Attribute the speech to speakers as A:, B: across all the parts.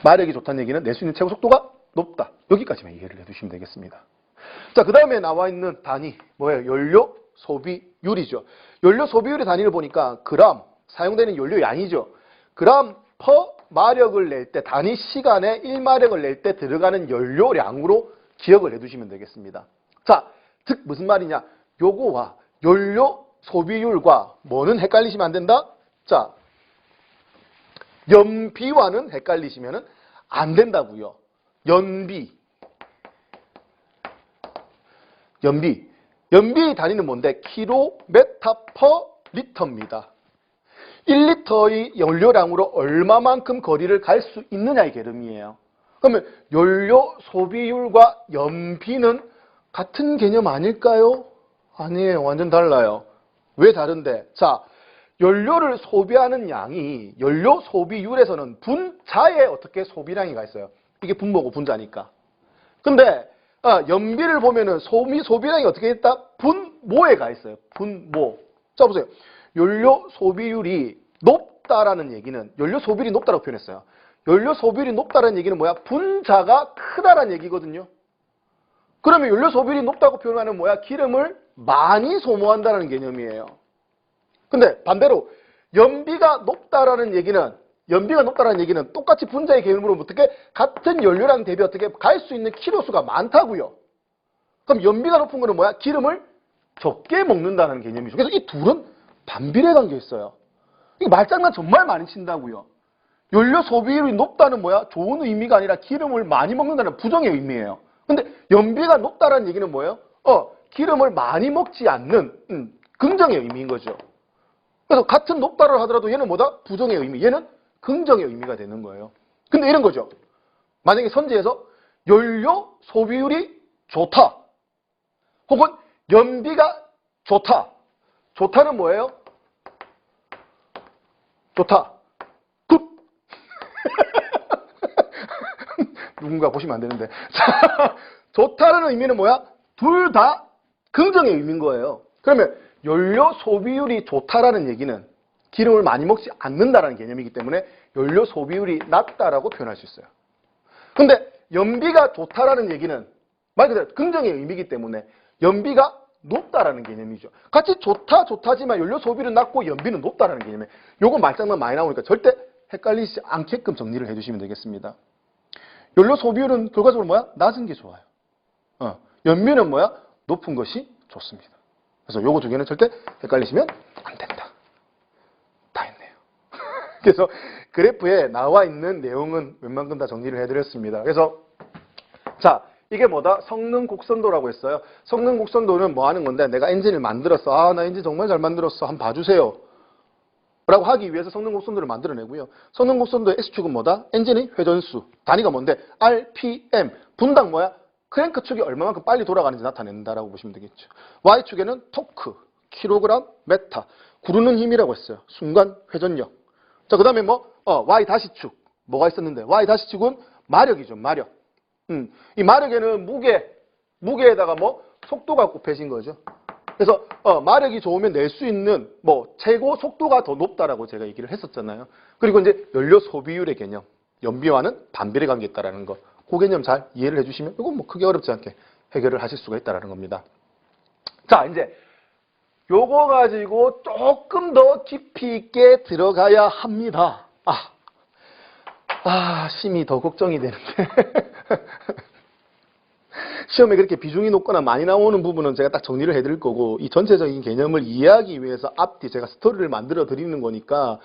A: 마력이 좋다는 얘기는 낼 수 있는 최고 속도가 높다. 여기까지만 이해를 해두시면 되겠습니다. 자, 그 다음에 나와 있는 단위 뭐예요? 연료 소비율이죠. 연료 소비율의 단위를 보니까 그램, 사용되는 연료 양이죠. 그램 퍼 마력을 낼 때, 단위 시간에 1마력을 낼 때 들어가는 연료량으로 기억을 해두시면 되겠습니다. 자, 즉 무슨 말이냐? 요거와 연료 소비율과 뭐는 헷갈리시면 안 된다? 자, 연비와는 헷갈리시면 안 된다고요. 연비 단위는 뭔데? 킬로미터 퍼 리터입니다. 1리터의 연료량으로 얼마만큼 거리를 갈 수 있느냐의 개념이에요. 그러면 연료 소비율과 연비는 같은 개념 아닐까요? 아니에요. 완전 달라요. 왜 다른데? 자, 연료를 소비하는 양이 연료 소비율에서는 분자에 어떻게 소비량이가 있어요. 이게 분모고 분자니까. 근데 연비를 보면은 소비량이 어떻게 있다? 분모에 가 있어요. 분모. 자, 보세요. 연료 소비율이 높다라는 얘기는 연료 소비율이 높다라고 표현했어요. 연료 소비율이 높다라는 얘기는 뭐야? 분자가 크다라는 얘기거든요. 그러면 연료 소비율이 높다고 표현하는 뭐야? 기름을 많이 소모한다는 개념이에요. 근데 반대로 연비가 높다라는 얘기는 똑같이 분자의 개념으로 어떻게 같은 연료량 대비 어떻게 갈 수 있는 키로수가 많다고요. 그럼 연비가 높은 거는 뭐야? 기름을 적게 먹는다는 개념이죠. 그래서 이 둘은 반비례 관계에 있어요. 이게 말장난 정말 많이 친다고요. 연료 소비율이 높다는 뭐야? 좋은 의미가 아니라 기름을 많이 먹는다는 부정의 의미예요. 근데 연비가 높다는 얘기는 뭐예요? 기름을 많이 먹지 않는 긍정의 의미인 거죠. 그래서 같은 높다를 하더라도 얘는 뭐다? 부정의 의미. 얘는 긍정의 의미가 되는 거예요. 근데 이런 거죠. 만약에 선지에서 연료 소비율이 좋다. 혹은 연비가 좋다. 좋다는 뭐예요? 좋다. 굿! 누군가 보시면 안 되는데. 자, 좋다는 의미는 뭐야? 둘 다 긍정의 의미인 거예요. 그러면 연료 소비율이 좋다라는 얘기는 기름을 많이 먹지 않는다라는 개념이기 때문에 연료 소비율이 낮다라고 표현할 수 있어요. 근데 연비가 좋다라는 얘기는 말 그대로 긍정의 의미이기 때문에 연비가 높다라는 개념이죠. 같이 좋다지만 연료 소비율은 낮고 연비는 높다라는 개념이에요. 요거 말장난 많이 나오니까 절대 헷갈리지 않게끔 정리를 해주시면 되겠습니다. 연료 소비율은 결과적으로 뭐야? 낮은 게 좋아요. 연비는 뭐야? 높은 것이 좋습니다. 그래서 요거 두 개는 절대 헷갈리시면 안 된다. 다 했네요. 그래서 그래프에 나와 있는 내용은 웬만큼 다 정리를 해드렸습니다. 그래서 자, 이게 뭐다? 성능 곡선도라고 했어요. 성능 곡선도는 뭐 하는 건데, 내가 엔진을 만들었어. 나 엔진 정말 잘 만들었어. 한번 봐주세요. 라고 하기 위해서 성능 곡선도를 만들어내고요. 성능 곡선도의 X축은 뭐다? 엔진의 회전수. 단위가 뭔데? RPM. 분당 뭐야? 크랭크 축이 얼마만큼 빨리 돌아가는지 나타낸다라고 보시면 되겠죠. Y축에는 토크, 킬로그램, 메타. 구르는 힘이라고 했어요. 순간 회전력. 자, 그 다음에 Y-축. 뭐가 있었는데? Y-축은 마력이죠. 마력. 이 마력에는 무게에다가 속도가 곱해진 거죠. 그래서 마력이 좋으면 낼 수 있는 최고 속도가 더 높다라고 제가 얘기를 했었잖아요. 그리고 이제 연료 소비율의 개념, 연비와는 반비례 관계에 있다라는 거. 그 개념 잘 이해를 해주시면 이건 크게 어렵지 않게 해결을 하실 수가 있다라는 겁니다. 자, 이제 요거 가지고 조금 더 깊이 있게 들어가야 합니다. 심이 더 걱정이 되는데. 시험에 그렇게 비중이 높거나 많이 나오는 부분은 제가 딱 정리를 해드릴 거고, 이 전체적인 개념을 이해하기 위해서 앞뒤 제가 스토리를 만들어 드리는 거니까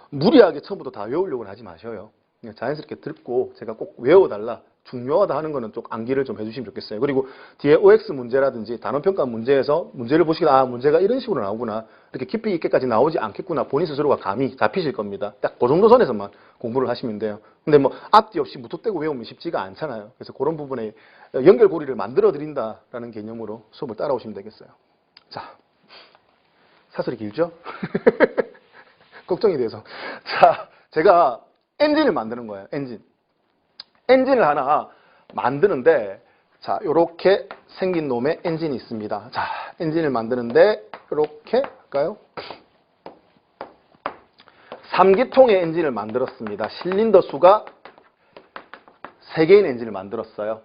A: 무리하게 처음부터 다 외우려고는 하지 마셔요. 그냥 자연스럽게 듣고 제가 꼭 외워달라, 중요하다 하는 거는 좀 암기를 좀 해주시면 좋겠어요. 그리고 뒤에 OX 문제라든지 단원평가 문제에서 문제를 보시기에 문제가 이런 식으로 나오구나, 이렇게 깊이 있게까지 나오지 않겠구나, 본인 스스로가 감이 잡히실 겁니다. 딱 그 정도 선에서만 공부를 하시면 돼요. 근데 앞뒤 없이 무턱대고 외우면 쉽지가 않잖아요. 그래서 그런 부분에 연결고리를 만들어 드린다라는 개념으로 수업을 따라오시면 되겠어요. 자, 사설이 길죠? 걱정이 돼서. 자, 제가 엔진을 만드는 거예요. 엔진을 하나 만드는데, 자, 요렇게 생긴 놈의 엔진이 있습니다. 자, 엔진을 만드는데 요렇게 할까요? 3기통의 엔진을 만들었습니다. 실린더 수가 3개인 엔진을 만들었어요.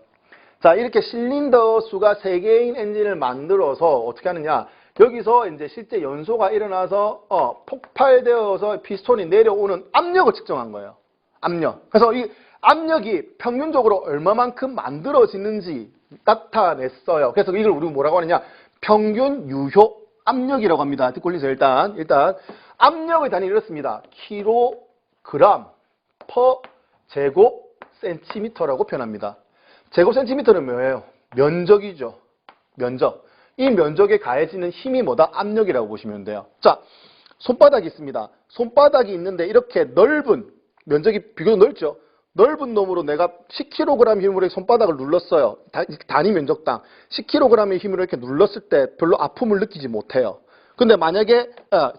A: 자, 이렇게 실린더 수가 3개인 엔진을 만들어서 어떻게 하느냐. 여기서 이제 실제 연소가 일어나서 폭발되어서 피스톤이 내려오는 압력을 측정한 거예요. 압력. 그래서 이 압력이 평균적으로 얼마만큼 만들어지는지 나타냈어요. 그래서 이걸 우리가 뭐라고 하느냐. 평균 유효 압력이라고 합니다. 듣고 있으세요. 일단 압력의 단위는 이렇습니다. 킬로그램 퍼 제곱 센티미터라고 표현합니다. 제곱 센티미터는 뭐예요? 면적이죠. 면적. 이 면적에 가해지는 힘이 뭐다? 압력이라고 보시면 돼요. 자, 손바닥이 있습니다. 손바닥이 있는데 이렇게 넓은, 면적이 비교적 넓죠? 넓은 놈으로 내가 10kg 힘으로 손바닥을 눌렀어요. 단위 면적당 10kg의 힘으로 이렇게 눌렀을 때 별로 아픔을 느끼지 못해요. 근데 만약에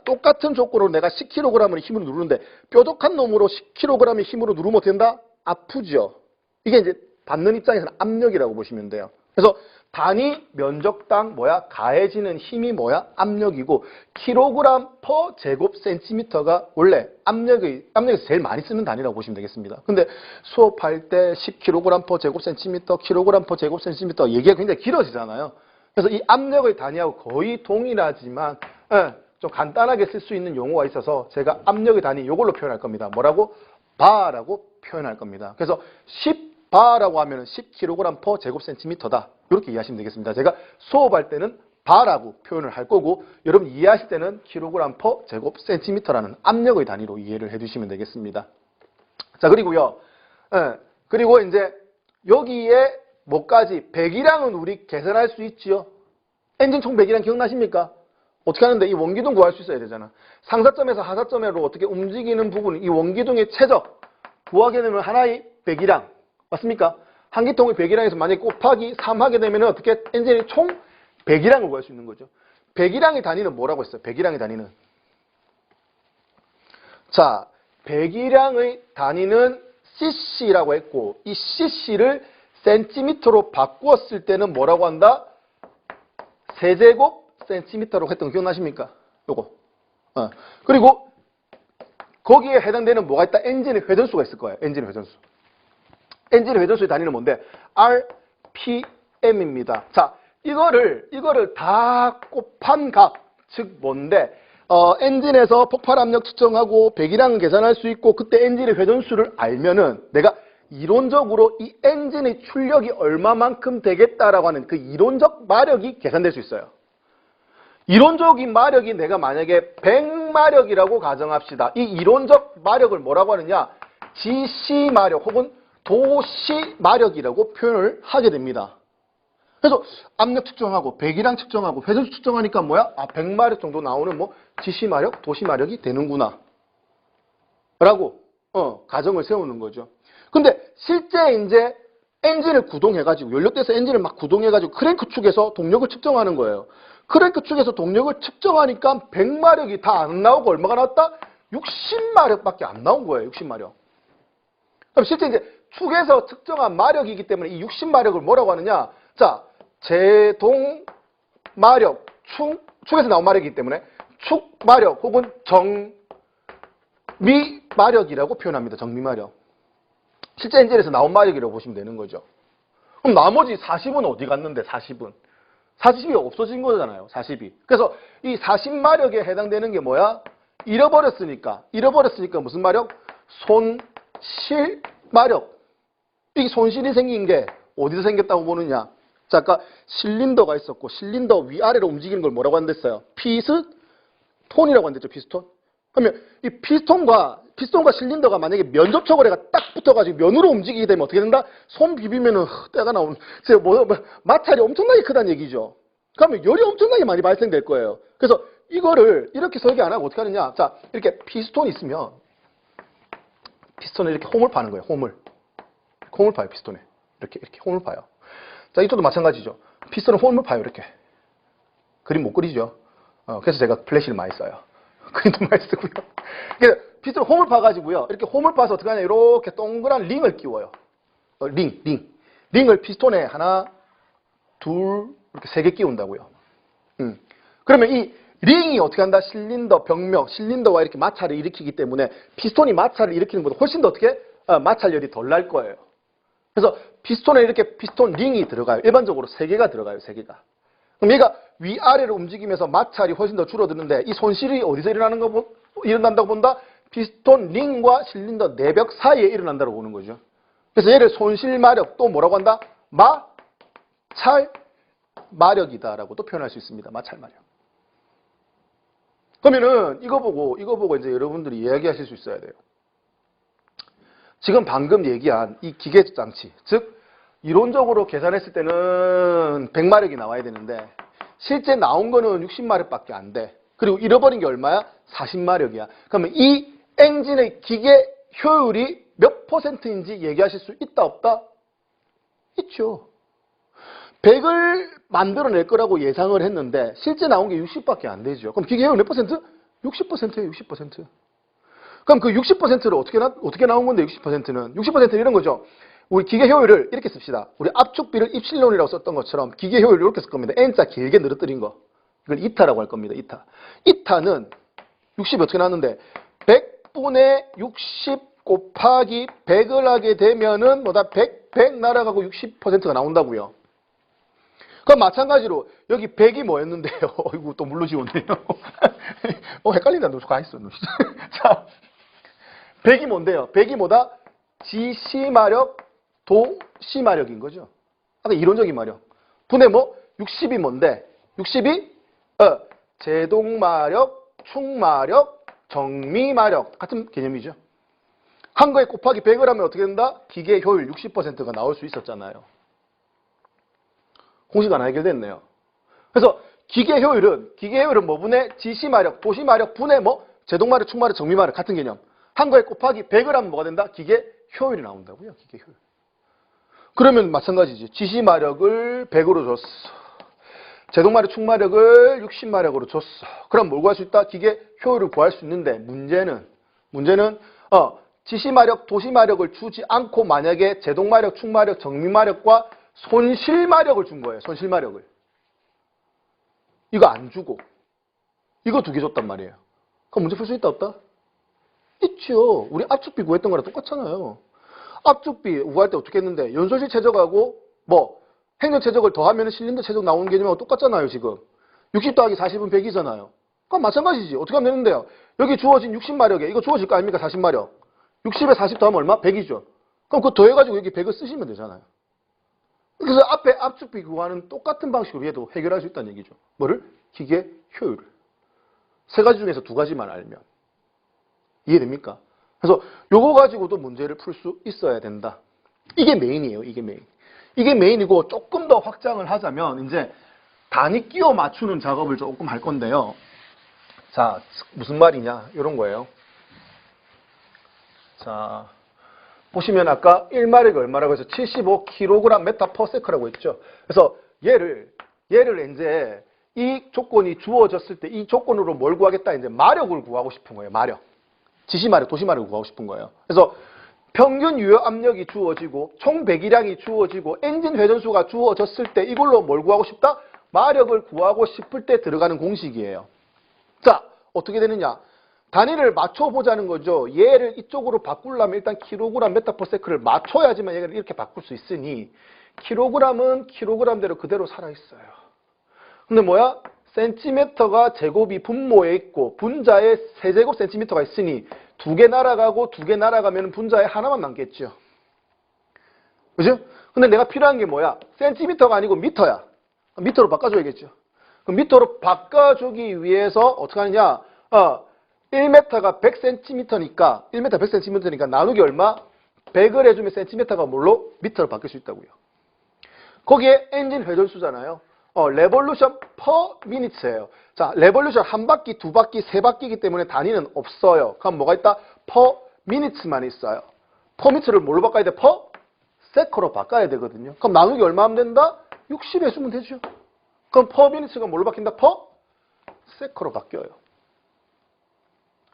A: 똑같은 조건으로 내가 10kg의 힘으로 누르는데 뾰족한 놈으로 10kg의 힘으로 누르면 어떻게 된다? 아프죠. 이게 이제 받는 입장에서는 압력이라고 보시면 돼요. 그래서 단위 면적당 뭐야? 가해지는 힘이 뭐야? 압력이고 킬로그램 퍼 제곱 센티미터가 원래 압력에서 제일 많이 쓰는 단위라고 보시면 되겠습니다. 근데 수업할 때 10kg 퍼 제곱 센티미터, 킬로그램 퍼 제곱 센티미터 얘기가 굉장히 길어지잖아요. 그래서 이 압력의 단위하고 거의 동일하지만 좀 간단하게 쓸 수 있는 용어가 있어서 제가 압력의 단위 이걸로 표현할 겁니다. 뭐라고? 바라고 표현할 겁니다. 그래서 10바라고 하면 10kg 퍼 제곱센티미터다. 이렇게 이해하시면 되겠습니다. 제가 수업할 때는 바라고 표현을 할 거고 여러분 이해하실 때는 kg 퍼 제곱센티미터라는 압력의 단위로 이해를 해주시면 되겠습니다. 자, 그리고요. 그리고 이제 여기에 뭐까지 배기량은 우리 계산할 수 있지요. 엔진 총 배기량 기억나십니까? 어떻게 하는데 이 원기둥 구할 수 있어야 되잖아. 상사점에서 하사점으로 어떻게 움직이는 부분, 이 원기둥의 최적 구하게 되면 하나의 배기량 맞습니까? 한 기통의 배기량에서 만약에 곱하기 3 하게 되면 어떻게 엔진의 총 배기량을 구할 수 있는 거죠. 배기량의 단위는 뭐라고 했어요? 배기량의 단위는 자, 배기량의 단위는 cc라고 했고 이 cc를 센티미터로 바꾸었을 때는 뭐라고 한다? 세제곱 센티미터로 했던 거 기억나십니까? 요거. 그리고 거기에 해당되는 뭐가 있다? 엔진의 회전수가 있을 거예요. 엔진의 회전수. 엔진의 회전수의 단위는 뭔데? RPM입니다. 자, 이거를 다 곱한 값, 즉 뭔데? 엔진에서 폭발 압력 측정하고 배기량 계산할 수 있고 그때 엔진의 회전수를 알면은 내가 이론적으로 이 엔진의 출력이 얼마만큼 되겠다라고 하는 그 이론적 마력이 계산될 수 있어요. 이론적인 마력이 내가 만약에 100마력이라고 가정합시다. 이 이론적 마력을 뭐라고 하느냐? 지시 마력 혹은 도시 마력이라고 표현을 하게 됩니다. 그래서 압력 측정하고 배기량 측정하고 회전수 측정하니까 뭐야? 100마력 정도 나오는 뭐 지시 마력, 도시 마력이 되는구나. 라고 가정을 세우는 거죠. 근데 실제 이제 엔진을 구동해가지고 연료대에서 엔진을 막 구동해가지고 크랭크 축에서 동력을 측정하는 거예요. 크랭크 축에서 동력을 측정하니까 100마력이 다 안 나오고 얼마가 나왔다? 60마력밖에 안 나온 거예요. 60마력. 그럼 실제 이제 축에서 측정한 마력이기 때문에 이 60마력을 뭐라고 하느냐? 자, 제동 마력, 축에서 나온 마력이기 때문에 축 마력 혹은 정미 마력이라고 표현합니다. 정미 마력. 실제 엔진에서 나온 마력이라고 보시면 되는 거죠. 그럼 나머지 40은 어디 갔는데 40은? 40이 없어진 거잖아요. 40이. 그래서 이 40마력에 해당되는 게 뭐야? 잃어버렸으니까 무슨 마력? 손실 마력. 이 손실이 생긴 게 어디서 생겼다고 보느냐? 자, 아까 실린더가 있었고 실린더 위아래로 움직이는 걸 뭐라고 한댔어요? 피스톤이라고 한댔죠. 피스톤. 그러면 이 피스톤과 실린더가 만약에 면 접촉을 해가 딱 붙어가지고 면으로 움직이게 되면 어떻게 된다? 손 비비면은 때가 나오는, 마찰이 엄청나게 크다는 얘기죠. 그러면 열이 엄청나게 많이 발생될 거예요. 그래서 이거를 이렇게 설계 안 하고 어떻게 하느냐? 자, 이렇게 피스톤이 있으면 피스톤을 이렇게 홈을 파는 거예요. 홈을 파요. 피스톤에 이렇게 홈을 파요. 자, 이쪽도 마찬가지죠. 피스톤은 홈을 파요. 이렇게 그림 못 그리죠. 그래서 제가 플래시를 많이 써요. 그림도 많이 쓰고요. 그래서 피스톤 홈을 파가지고요. 이렇게 홈을 파서 어떻게 하냐? 이렇게 동그란 링을 끼워요. 링을 피스톤에 하나, 둘, 이렇게 3개 끼운다고요. 그러면 이 링이 어떻게 한다? 실린더 병력, 실린더와 이렇게 마찰을 일으키기 때문에 피스톤이 마찰을 일으키는 것보다 훨씬 더 어떻게? 마찰열이 덜 날 거예요. 그래서 피스톤에 이렇게 피스톤 링이 들어가요. 일반적으로 3개가 들어가요. 3개가. 그럼 얘가 위아래로 움직이면서 마찰이 훨씬 더 줄어드는데 이 손실이 어디서 일어난다고 본다? 피스톤 링과 실린더 내벽 사이에 일어난다고 보는 거죠. 그래서 얘를 손실 마력 또 뭐라고 한다? 마찰 마력이다라고 또 표현할 수 있습니다. 마찰 마력. 그러면은 이거 보고 이제 여러분들이 이야기하실 수 있어야 돼요. 지금 방금 얘기한 이 기계 장치, 즉 이론적으로 계산했을 때는 100마력이 나와야 되는데 실제 나온 거는 60마력밖에 안 돼. 그리고 잃어버린 게 얼마야? 40마력이야. 그러면 이 엔진의 기계 효율이 몇 %인지 얘기하실 수 있다 없다? 있죠. 100을 만들어낼 거라고 예상을 했는데 실제 나온 게 60밖에 안 되죠. 그럼 기계 효율 몇 %? 60%예요. 60%. 그럼 그 60%를 어떻게 나온 건데 60%는? 60%는 이런 거죠. 우리 기계 효율을 이렇게 씁시다. 우리 압축비를 입실론이라고 썼던 것처럼 기계 효율을 이렇게 쓸 겁니다. N자 길게 늘어뜨린 거. 이걸 이타라고 할 겁니다. 이타. 이타는 60이 어떻게 나왔는데 100분의 60 곱하기 100을 하게 되면은 뭐다? 100 날아가고 60%가 나온다고요. 그럼 마찬가지로 여기 100이 뭐였는데요? 이거 또 물로 지웠네요. 헷갈린다. 너 가있어. 자, 100이 뭔데요? 100이 뭐다? 지시마력, 도시마력인 거죠. 아까 이론적인 마력. 분의 뭐? 60이 뭔데? 60이 제동마력, 충마력, 정미마력 같은 개념이죠. 한 거에 곱하기 100을 하면 어떻게 된다? 기계 효율 60%가 나올 수 있었잖아요. 공식 하나 해결됐네요. 그래서 기계 효율은 뭐 분의 지시마력, 도시마력 분의 뭐? 제동마력, 충마력, 정미마력 같은 개념. 한 거에 곱하기 100을 하면 뭐가 된다? 기계 효율이 나온다고요. 기계 효율. 그러면 마찬가지지. 지시마력을 100으로 줬어. 제동마력, 충마력을 60마력으로 줬어. 그럼 뭘 구할 수 있다? 기계 효율을 구할 수 있는데 문제는 지시마력, 도시마력을 주지 않고 만약에 제동마력, 충마력, 정미마력과 손실마력을 준 거예요. 손실마력을. 이거 안 주고 이거 2개 줬단 말이에요. 그럼 문제 풀 수 있다 없다? 있죠. 우리 압축비 구했던 거랑 똑같잖아요. 압축비 구할 때 어떻게 했는데 연소실 최적하고 뭐 행렬 최적을 더하면 실린더 최적 나오는 개념하고 똑같잖아요. 지금 60 더하기 40은 100이잖아요. 그럼 마찬가지지. 어떻게 하면 되는데요? 여기 주어진 60마력에 이거 주어질 거 아닙니까? 40마력. 60에 40 더하면 얼마? 100이죠. 그럼 그거 더해가지고 여기 100을 쓰시면 되잖아요. 그래서 앞에 압축비 구하는 똑같은 방식으로 얘도 해결할 수 있다는 얘기죠. 뭐를? 기계 효율을. 3가지 중에서 2가지만 알면. 이해됩니까? 그래서 요거 가지고도 문제를 풀 수 있어야 된다. 이게 메인이에요. 이게 메인. 이게 메인이고 조금 더 확장을 하자면 이제 단위 끼워 맞추는 작업을 조금 할 건데요. 자, 무슨 말이냐? 이런 거예요. 자, 보시면 아까 1마력이 얼마라고 해서 75kg 메타 퍼 세크라고 했죠. 그래서 얘를 이제 이 조건이 주어졌을 때 이 조건으로 뭘 구하겠다? 이제 마력을 구하고 싶은 거예요. 마력. 지시마력, 도시마력을 구하고 싶은 거예요. 그래서 평균 유효 압력이 주어지고 총 배기량이 주어지고 엔진 회전수가 주어졌을 때 이걸로 뭘 구하고 싶다? 마력을 구하고 싶을 때 들어가는 공식이에요. 자, 어떻게 되느냐? 단위를 맞춰보자는 거죠. 얘를 이쪽으로 바꾸려면 일단 킬로그램 메타퍼세크를 맞춰야지만 얘를 이렇게 바꿀 수 있으니 킬로그램은 킬로그램대로 그대로 살아있어요. 근데 뭐야? 센티미터가 제곱이 분모에 있고 분자에 세제곱 센티미터가 있으니 2개 날아가고 2개 날아가면 분자에 하나만 남겠죠. 그죠? 근데 내가 필요한 게 뭐야? 센티미터가 아니고 미터야. 미터로 바꿔줘야겠죠. 그럼 미터로 바꿔주기 위해서 어떻게 하느냐? 1m가 100cm니까 1m 100cm니까 나누기 얼마? 100을 해주면 cm가 뭘로? 미터로 바뀔 수 있다고요. 거기에 엔진 회전수잖아요. 레볼루션 퍼 미니트예요. 자, 레볼루션 한 바퀴, 2바퀴, 3바퀴이기 때문에 단위는 없어요. 그럼 뭐가 있다? 퍼 미니트만 있어요. 퍼 미니트를 뭘로 바꿔야 돼? 퍼 세커로 바꿔야 되거든요. 그럼 나누기 얼마 하면 된다? 60 해주면 되죠. 그럼 퍼 미니트가 뭘로 바뀐다? 퍼 세커로 바뀌어요.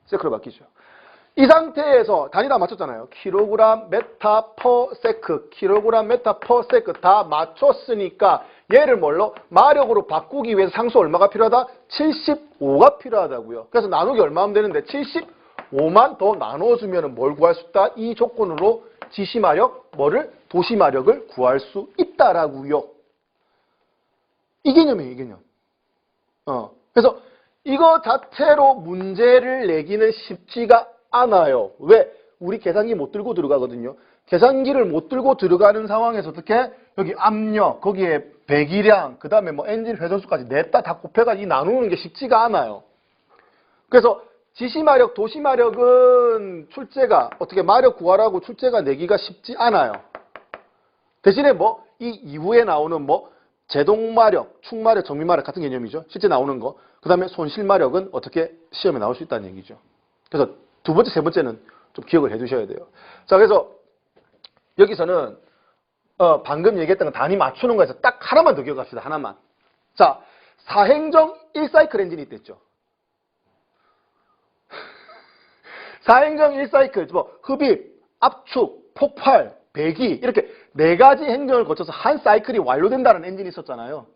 A: 세크로 바뀌죠. 이 상태에서 단위 다 맞췄잖아요. 킬로그램 메타 퍼 세크, 킬로그램 메타 퍼 세크 다 맞췄으니까 얘를 뭘로? 마력으로 바꾸기 위해서 상수 얼마가 필요하다? 75가 필요하다고요. 그래서 나누기 얼마 하면 되는데 75만 더 나눠주면 뭘 구할 수 있다? 이 조건으로 지시마력 뭐를? 도시마력을 구할 수 있다라고요. 이 개념이에요, 이 개념. 그래서 이거 자체로 문제를 내기는 쉽지가 않아요. 왜? 우리 계산기 못 들고 들어가거든요. 계산기를 못 들고 들어가는 상황에서 어떻게? 여기 압력, 거기에 배기량, 그 다음에 뭐 엔진 회전수까지 냈다 다 곱해가지고 나누는 게 쉽지가 않아요. 그래서 지시마력, 도시마력은 출제가 어떻게 마력 구하라고 출제가 내기가 쉽지 않아요. 대신에 뭐 이 이후에 나오는 뭐 제동마력, 축마력, 정미마력 같은 개념이죠. 실제 나오는 거. 그 다음에 손실마력은 어떻게 시험에 나올 수 있다는 얘기죠. 그래서 두 번째, 세 번째는 좀 기억을 해 두셔야 돼요. 자, 그래서 여기서는 방금 얘기했던 거 단위 맞추는 거에서 딱 하나만 더 기억합시다. 하나만. 자, 사행정 1사이클 엔진이 있댔죠. 사행정 1사이클, 뭐 흡입, 압축, 폭발, 배기 이렇게 네 가지 행정을 거쳐서 한 사이클이 완료된다는 엔진이 있었잖아요.